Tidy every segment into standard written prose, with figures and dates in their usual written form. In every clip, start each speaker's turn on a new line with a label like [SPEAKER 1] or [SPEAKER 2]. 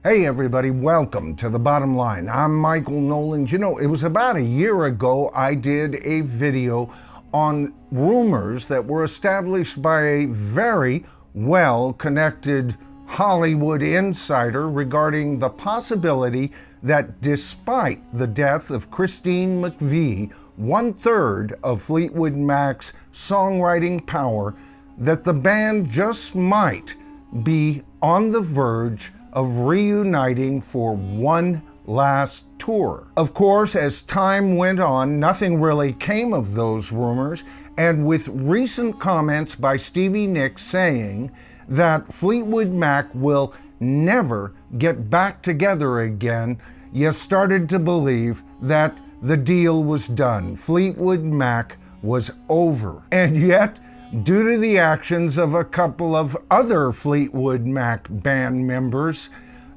[SPEAKER 1] Hey everybody, welcome to The Bottom Line. I'm Michael Noland. You know, it was about a year ago I did a video on rumors that were established by a very well-connected Hollywood insider regarding the possibility that despite the death of Christine McVie, one-third of Fleetwood Mac's songwriting power, that the band just might be on the verge of reuniting for one last tour. Of course, as time went on, nothing really came of those rumors, and with recent comments by Stevie Nicks saying that Fleetwood Mac will never get back together again, you started to believe that the deal was done. Fleetwood Mac was over. And yet, due to the actions of a couple of other Fleetwood Mac band members,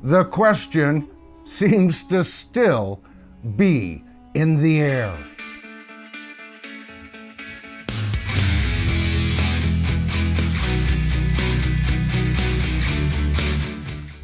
[SPEAKER 1] the question seems to still be in the air.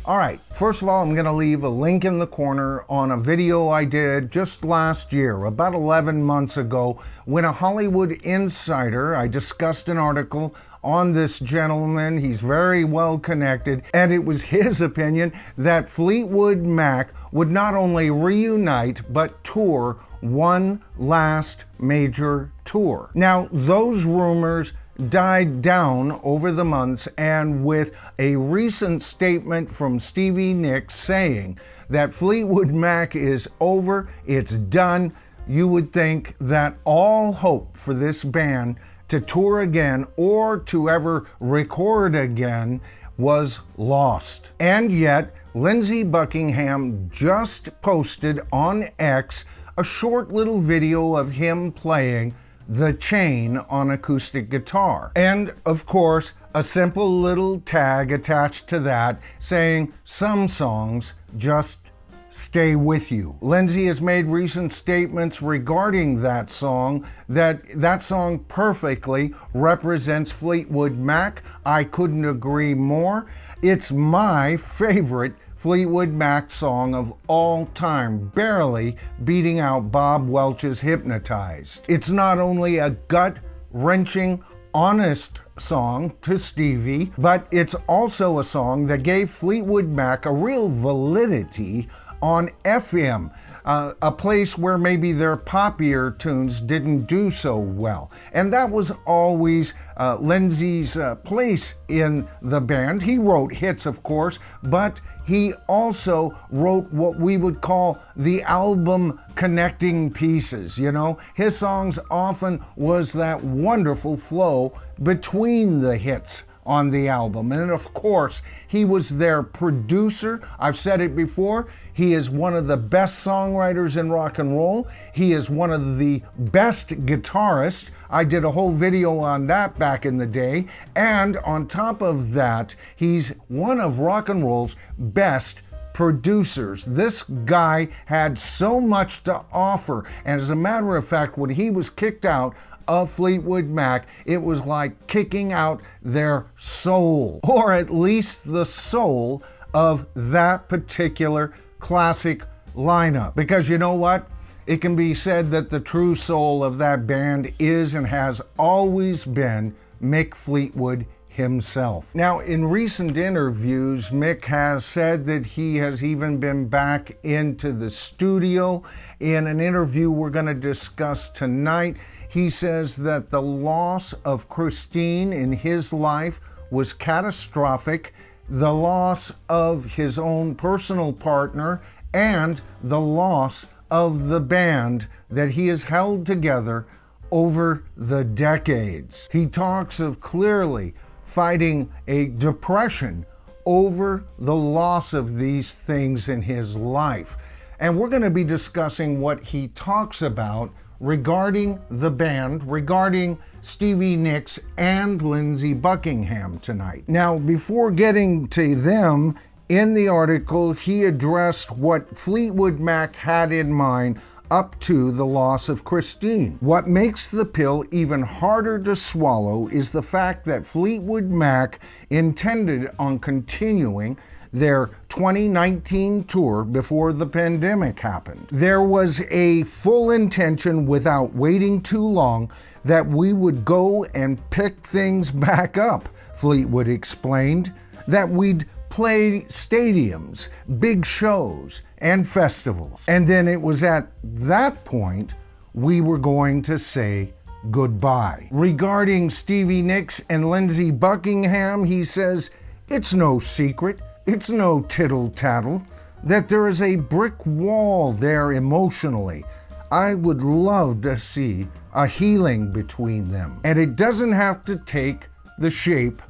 [SPEAKER 1] All right, first of all, I'm going to leave a link in the corner on a video I did just last year, about 11 months ago, when a Hollywood insider, I discussed an article on this gentleman. He's very well connected, and it was his opinion that Fleetwood Mac would not only reunite, but tour one last major tour. Now, those rumors died down over the months, and with a recent statement from Stevie Nicks saying that Fleetwood Mac is over, it's done, you would think that all hope for this band to tour again or to ever record again was lost. And yet, Lindsey Buckingham just posted on X a short little video of him playing The Chain on acoustic guitar. And of course, a simple little tag attached to that saying some songs just stay with you. Lindsey has made recent statements regarding that song, that song perfectly represents Fleetwood Mac. I couldn't agree more. It's my favorite Fleetwood Mac song of all time, barely beating out Bob Welch's Hypnotized. It's not only a gut-wrenching, honest song to Stevie, but it's also a song that gave Fleetwood Mac a real validity on FM, a place where maybe their poppier tunes didn't do so well. And that was always Lindsey's place in the band. He wrote hits, of course, but he also wrote what we would call the album connecting pieces. You know, his songs often was that wonderful flow between the hits on the album. And of course, he was their producer. I've said it before. He is one of the best songwriters in rock and roll. He is one of the best guitarists. I did a whole video on that back in the day. And on top of that, he's one of rock and roll's best producers. This guy had so much to offer. And as a matter of fact, when he was kicked out of Fleetwood Mac, it was like kicking out their soul, or at least the soul of that particular classic lineup. Because you know what? It can be said that the true soul of that band is and has always been Mick Fleetwood himself. Now, in recent interviews, Mick has said that he has even been back into the studio. In an interview we're going to discuss tonight, he says that the loss of Christine in his life was catastrophic, the loss of his own personal partner, and the loss of the band that he has held together over the decades. He talks of clearly fighting a depression over the loss of these things in his life. And we're going to be discussing what he talks about regarding the band, regarding Stevie Nicks and Lindsey Buckingham tonight. Now, before getting to them, in the article, he addressed what Fleetwood Mac had in mind up to the loss of Christine. What makes the pill even harder to swallow is the fact that Fleetwood Mac intended on continuing their 2019 tour before the pandemic happened. There was a full intention, without waiting too long, that we would go and pick things back up, Fleetwood explained, that we'd play stadiums, big shows, and festivals. And then it was at that point we were going to say goodbye. Regarding Stevie Nicks and Lindsey Buckingham, he says, "It's no secret, it's no tittle-tattle, that there is a brick wall there emotionally. I would love to see a healing between them. And it doesn't have to take the shape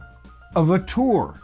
[SPEAKER 1] of a tour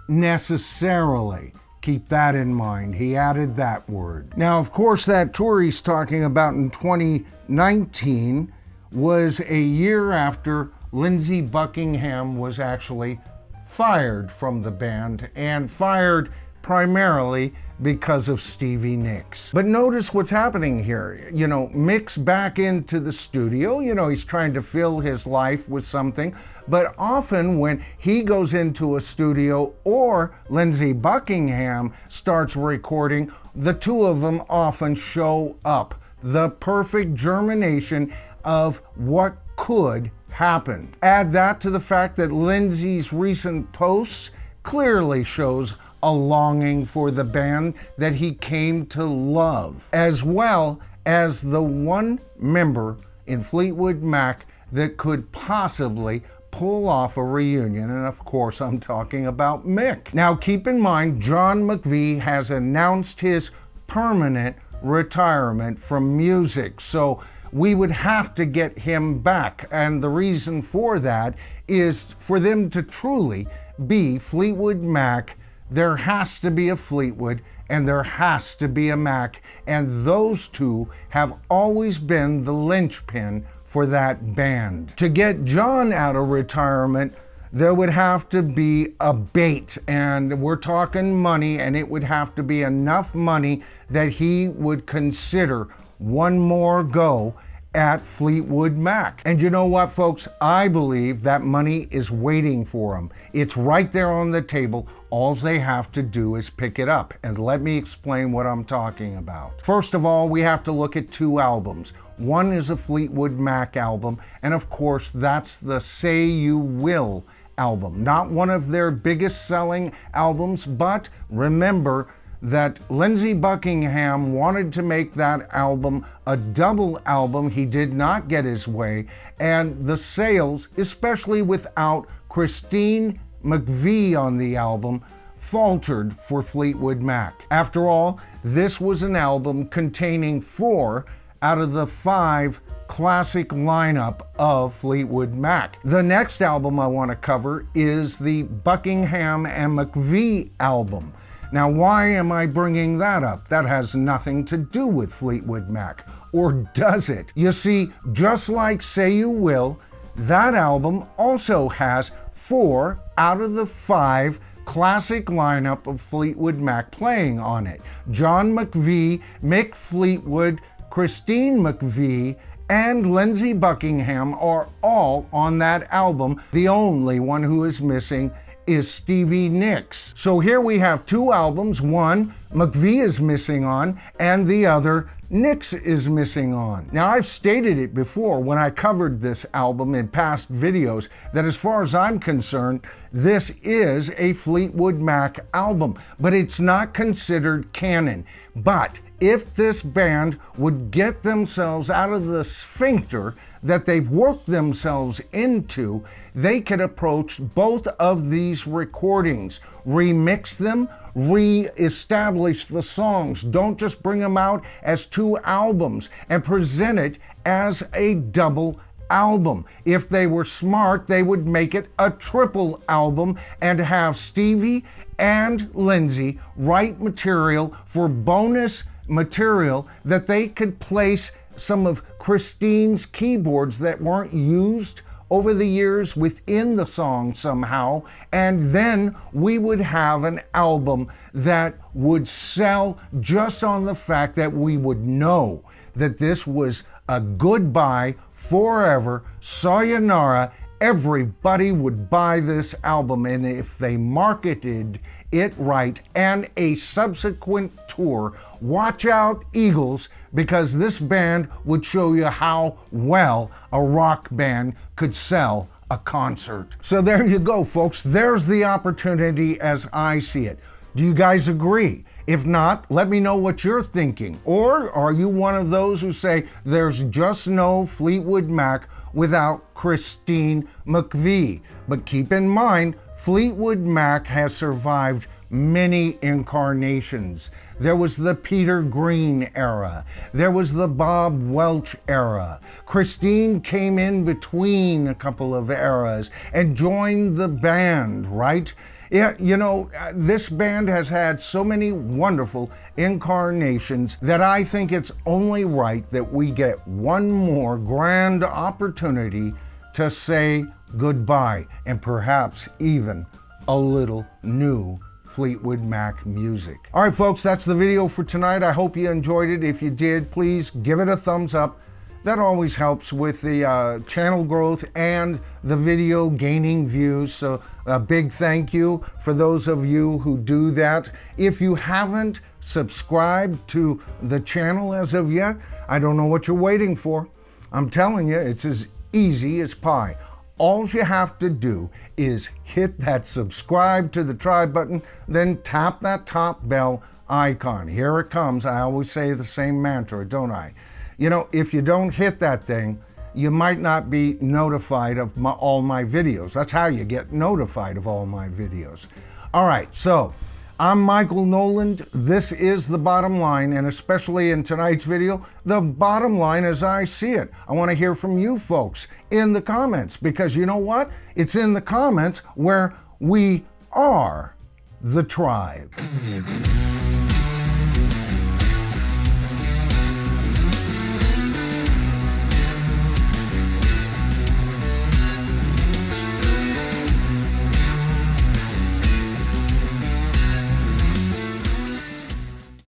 [SPEAKER 1] necessarily." Keep that in mind. He added that word. Now, of course, that tour he's talking about in 2019 was a year after Lindsey Buckingham was actually fired from the band, and fired primarily because of Stevie Nicks. But notice what's happening here. Mick's back into the studio. He's trying to fill his life with something. But often when he goes into a studio or Lindsey Buckingham starts recording, the two of them often show up. The perfect germination of what could happen. Add that to the fact that Lindsey's recent posts clearly shows a longing for the band that he came to love, as well as the one member in Fleetwood Mac that could possibly pull off a reunion, and of course I'm talking about Mick. Now keep in mind, John McVie has announced his permanent retirement from music, so we would have to get him back, and the reason for that is for them to truly be Fleetwood Mac. There has to be a Fleetwood and there has to be a Mac, and those two have always been the linchpin for that band. To get John out of retirement, there would have to be a bait, and we're talking money, and it would have to be enough money that he would consider one more go at Fleetwood Mac. And you know what, folks? I believe that money is waiting for him. It's right there on the table. All they have to do is pick it up. And let me explain what I'm talking about. First of all, we have to look at two albums. One is a Fleetwood Mac album, and of course, that's the Say You Will album. Not one of their biggest selling albums, but remember that Lindsey Buckingham wanted to make that album a double album. He did not get his way, and the sales, especially without Christine McVie on the album, faltered for Fleetwood Mac. After all, this was an album containing 4 out of the 5 classic lineup of Fleetwood Mac. The next album I want to cover is the Buckingham and McVie album. Now, why am I bringing that up? That has nothing to do with Fleetwood Mac, or does it? You see, just like Say You Will, that album also has 4 out of the 5 classic lineup of Fleetwood Mac playing on it. John McVie, Mick Fleetwood, Christine McVie, and Lindsey Buckingham are all on that album. The only one who is missing is Stevie Nicks. So here we have 2 albums. One McVie is missing on, and the other Nicks is missing on. Now, I've stated it before when I covered this album in past videos that as far as I'm concerned, this is a Fleetwood Mac album, but it's not considered canon. But if this band would get themselves out of the sphincter that they've worked themselves into, they could approach both of these recordings, remix them, re-establish the songs. Don't just bring them out as 2 albums and present it as a double album. If they were smart, they would make it a triple album and have Stevie and Lindsey write material for bonus material that they could place some of Christine's keyboards that weren't used over the years within the song somehow, and then we would have an album that would sell just on the fact that we would know that this was a goodbye, forever, sayonara. Everybody would buy this album, and if they marketed it right and a subsequent tour. Watch out, Eagles, because this band would show you how well a rock band could sell a concert. So there you go, folks. There's the opportunity as I see it. Do you guys agree? If not, let me know what you're thinking. Or are you one of those who say there's just no Fleetwood Mac without Christine McVie? But keep in mind, Fleetwood Mac has survived many incarnations. There was the Peter Green era. There was the Bob Welch era. Christine came in between a couple of eras and joined the band, right? Yeah, you know, this band has had so many wonderful incarnations that I think it's only right that we get one more grand opportunity to say goodbye and perhaps even a little new Fleetwood Mac music. All right, folks, that's the video for tonight. I hope you enjoyed it. If you did, please give it a thumbs up. That always helps with the channel growth and the video gaining views. So a big thank you for those of you who do that. If you haven't subscribed to the channel as of yet, I don't know what you're waiting for. I'm telling you, it's as easy as pie. All you have to do is hit that subscribe to the tribe button, then tap that top bell icon. Here it comes. I always say the same mantra, don't I? You know, if you don't hit that thing, you might not be notified of all my videos. That's how you get notified of all my videos. All right, so I'm Michael Noland. This is The Bottom Line, and especially in tonight's video, the bottom line as I see it. I want to hear from you folks in the comments, because you know what? It's in the comments where we are the tribe.